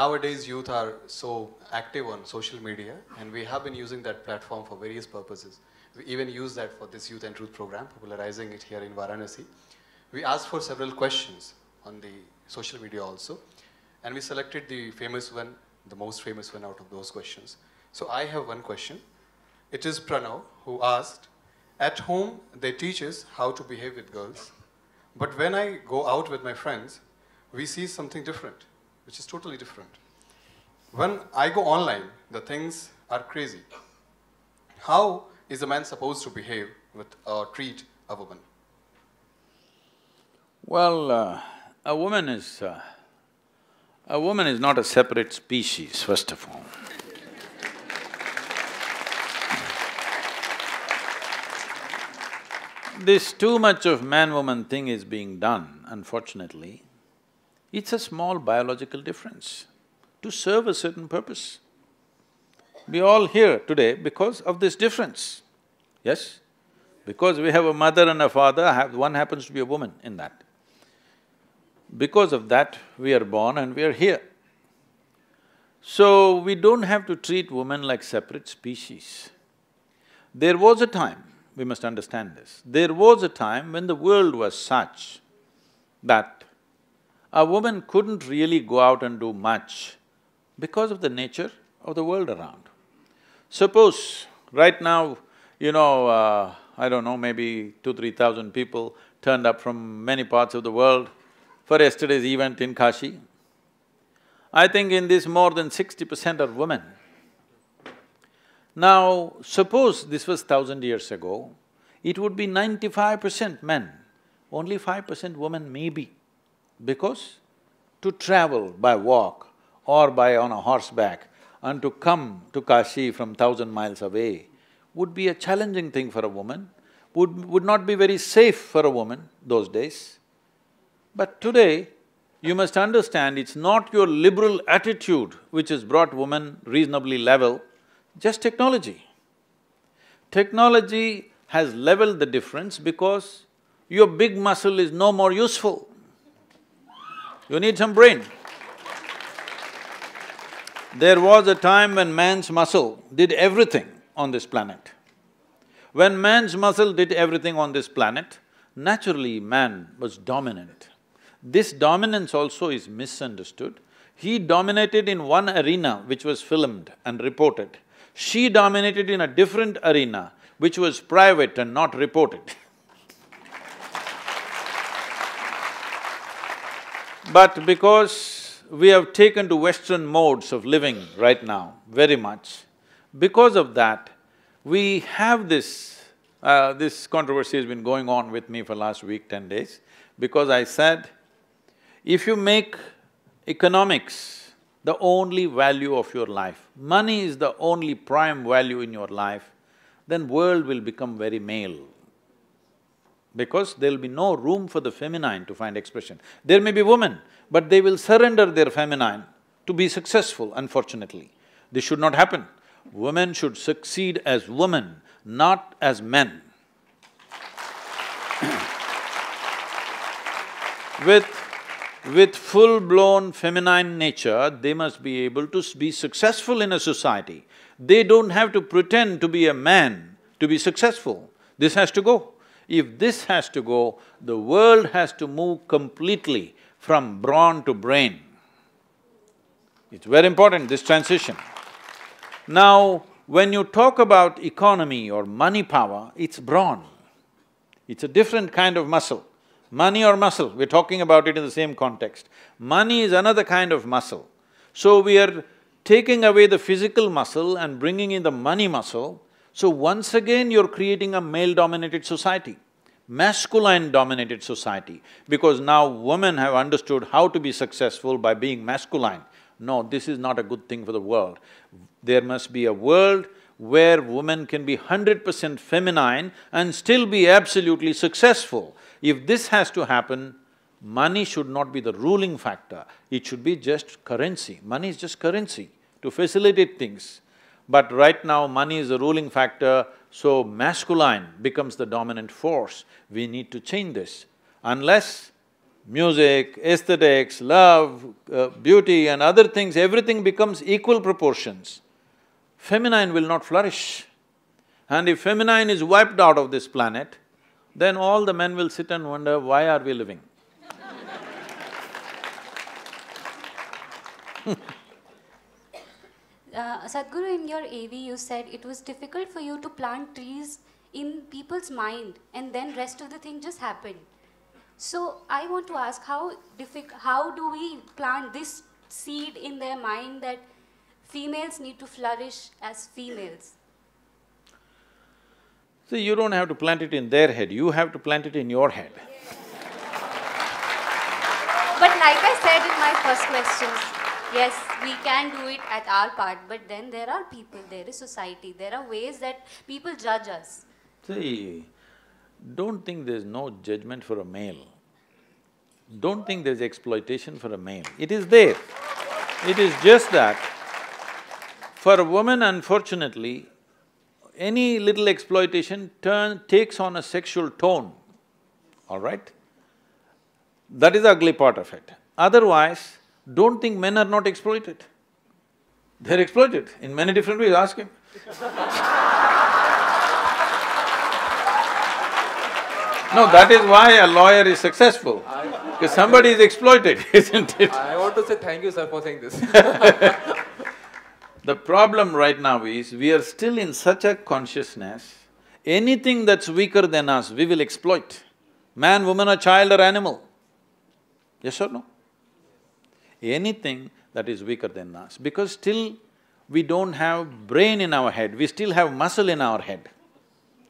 nowadays youth are so active on social media, and we have been using that platform for various purposes. We even use that for this Youth and Truth program, popularizing it here in Varanasi. We asked for several questions on the social media also, and we selected the famous one, the most famous one out of those questions. So I have one question. It is Pranav who asked, at home they teach us how to behave with girls, but when I go out with my friends, we see something different, which is totally different. When I go online, the things are crazy. How is a man supposed to behave with or treat a woman? Well, a woman is not a separate species, first of all. This too much of man-woman thing is being done, unfortunately. It's a small biological difference to serve a certain purpose. We all here today because of this difference, yes? Because we have a mother and a father, one happens to be a woman in that. Because of that, we are born and we are here. So, we don't have to treat women like separate species. There was a time, we must understand this, there was a time when the world was such that a woman couldn't really go out and do much because of the nature of the world around. Suppose right now, I don't know, maybe 2,000–3,000 people turned up from many parts of the world for yesterday's event in Kashi. I think in this more than 60% are women. Now, suppose this was 1,000 years ago, it would be 95% men, only 5% women maybe. Because to travel by walk or by on a horseback and to come to Kashi from 1,000 miles away would be a challenging thing for a woman, would not be very safe for a woman those days. But today, you must understand it's not your liberal attitude which has brought women reasonably level, just technology. Technology has leveled the difference because your big muscle is no more useful. You need some brain. There was a time when man's muscle did everything on this planet. When man's muscle did everything on this planet, naturally man was dominant. This dominance also is misunderstood. He dominated in one arena which was filmed and reported. She dominated in a different arena which was private and not reported. But because we have taken to Western modes of living right now, very much, because of that, we have this… this controversy has been going on with me for last week, 10 days, because I said, if you make economics the only value of your life, money is the only prime value in your life, then world will become very male. Because there'll be no room for the feminine to find expression. There may be women, but they will surrender their feminine to be successful, unfortunately. This should not happen. Women should succeed as women, not as men. With full-blown feminine nature, they must be able to be successful in a society. They don't have to pretend to be a man to be successful. This has to go. If this has to go, the world has to move completely from brawn to brain. It's very important, this transition. Now, when you talk about economy or money power, it's brawn. It's a different kind of muscle. Money or muscle, we're talking about it in the same context. Money is another kind of muscle. So we are taking away the physical muscle and bringing in the money muscle. So once again you're creating a male-dominated society, masculine-dominated society, because now women have understood how to be successful by being masculine. No, this is not a good thing for the world. There must be a world where women can be 100% feminine and still be absolutely successful. If this has to happen, money should not be the ruling factor, it should be just currency. Money is just currency to facilitate things. But right now, money is the ruling factor, so masculine becomes the dominant force. We need to change this. Unless music, aesthetics, love, beauty and other things, everything becomes equal proportions, feminine will not flourish. And if feminine is wiped out of this planet, then all the men will sit and wonder, why are we living? Sadhguru, in your AV you said it was difficult for you to plant trees in people's mind and then rest of the thing just happened. So I want to ask, how do we plant this seed in their mind that females need to flourish as females? See, you don't have to plant it in their head, you have to plant it in your head. But like I said in my first questions, yes, we can do it at our part, but then there are people, there is society, there are ways that people judge us. See, don't think there's no judgment for a male. Don't think there's exploitation for a male. It is there. It is just that for a woman, unfortunately, any little exploitation takes on a sexual tone, all right? That is the ugly part of it. Otherwise, don't think men are not exploited. They're exploited in many different ways, ask him. No, that is why a lawyer is successful, because somebody is exploited, isn't it? I want to say thank you, sir, for saying this. The problem right now is, we are still in such a consciousness, anything that's weaker than us, we will exploit. Man, woman or child or animal. Yes or no? Anything that is weaker than us, because still we don't have brain in our head, we still have muscle in our head,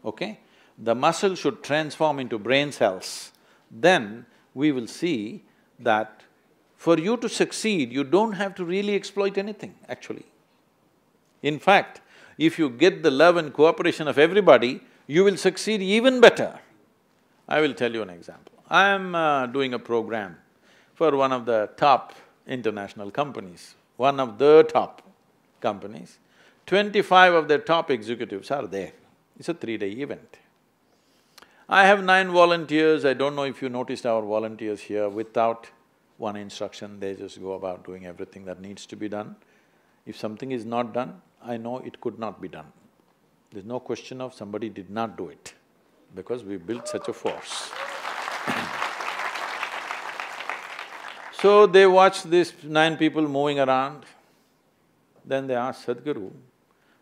okay? The muscle should transform into brain cells. Then we will see that for you to succeed, you don't have to really exploit anything, actually. In fact, if you get the love and cooperation of everybody, you will succeed even better. I will tell you an example. I am doing a program for one of the top international companies, one of the top companies. 25 of their top executives are there. It's a 3-day event. I have 9 volunteers. I don't know if you noticed our volunteers here, without one instruction, they just go about doing everything that needs to be done. If something is not done, I know it could not be done. There's no question of somebody did not do it, because we built such a force. So they watched these 9 people moving around. Then they asked Sadhguru,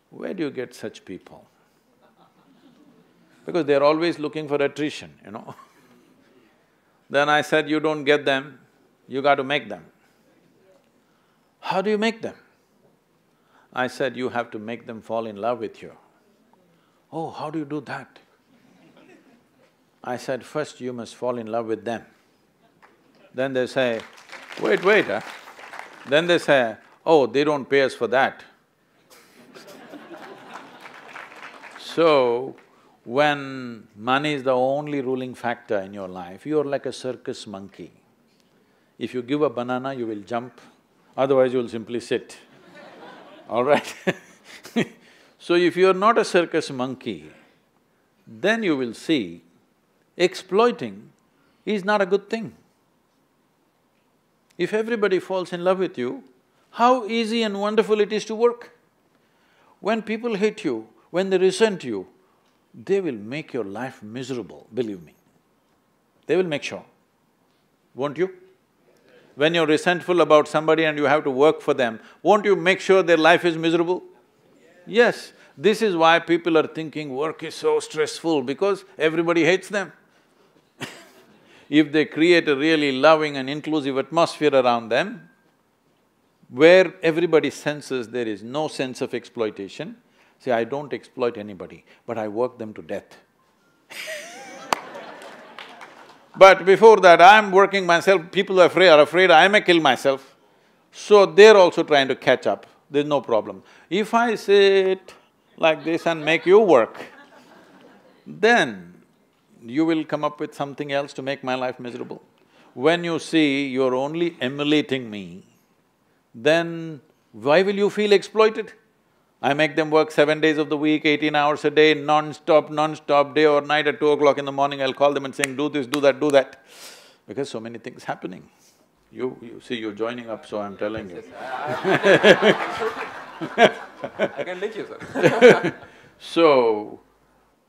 where do you get such people? Because they're always looking for attrition, you know. Then I said, you don't get them, you got to make them. How do you make them? I said, you have to make them fall in love with you. Oh, how do you do that? I said, first you must fall in love with them. Then they say, wait, huh? Then they say, oh, they don't pay us for that. So, when money is the only ruling factor in your life, you're like a circus monkey. If you give a banana, you will jump, otherwise you'll simply sit, all right? So if you're not a circus monkey, then you will see exploiting is not a good thing. If everybody falls in love with you, how easy and wonderful it is to work. When people hate you, when they resent you, they will make your life miserable, believe me. They will make sure, won't you? When you're resentful about somebody and you have to work for them, won't you make sure their life is miserable? Yes, this is why people are thinking work is so stressful, because everybody hates them. If they create a really loving and inclusive atmosphere around them, where everybody senses there is no sense of exploitation, see, I don't exploit anybody, but I work them to death. But before that, I'm working myself, people are afraid I may kill myself, so they're also trying to catch up, there's no problem. If I sit like this and make you work, then you will come up with something else to make my life miserable. When you see you're only emulating me, then why will you feel exploited? I make them work 7 days of the week, 18 hours a day, non-stop, day or night. At 2 o'clock in the morning, I'll call them and saying, do this, do that, do that. because so many things happening. You see, you're joining up, so I'm telling you. I can link you, sir. So,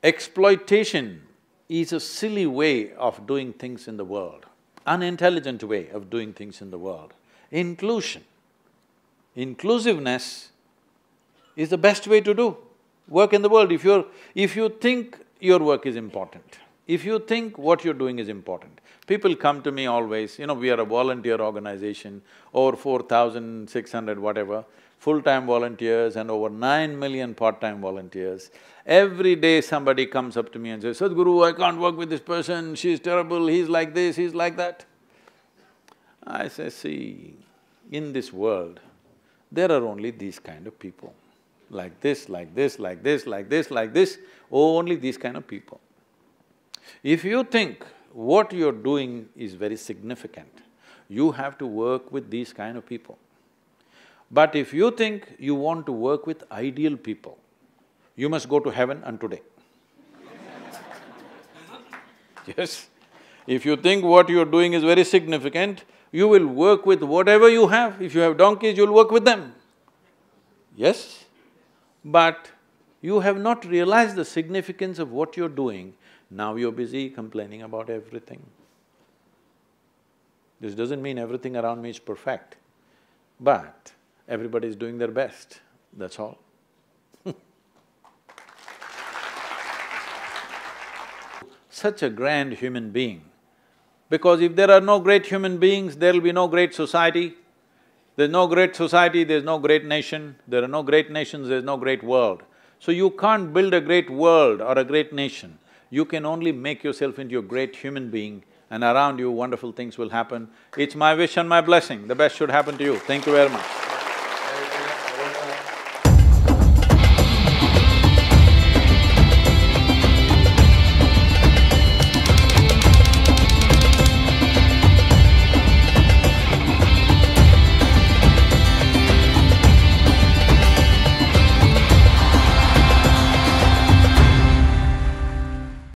exploitation is a silly way of doing things in the world, unintelligent way of doing things in the world. Inclusiveness is the best way to do work in the world. If you think your work is important, if you think what you're doing is important, people come to me always, we are a volunteer organization, over 4,600 whatever, full-time volunteers and over 9 million part-time volunteers. Every day somebody comes up to me and says, Sadhguru, I can't work with this person, she's terrible, he's like this, he's like that. I say, see, in this world, there are only these kind of people. Like this, like this, like this, like this, like this, only these kind of people. If you think what you're doing is very significant, you have to work with these kind of people. But if you think you want to work with ideal people, you must go to heaven and today. Yes. If you think what you're doing is very significant, you will work with whatever you have. If you have donkeys, you'll work with them. Yes? But you have not realized the significance of what you're doing, now you're busy complaining about everything. This doesn't mean everything around me is perfect, but everybody is doing their best, that's all. Such a grand human being, because if there are no great human beings, there'll be no great society. There's no great society, there's no great nation. There are no great nations, there's no great world. So you can't build a great world or a great nation. You can only make yourself into a great human being, and around you wonderful things will happen. It's my wish and my blessing, the best should happen to you. Thank you very much.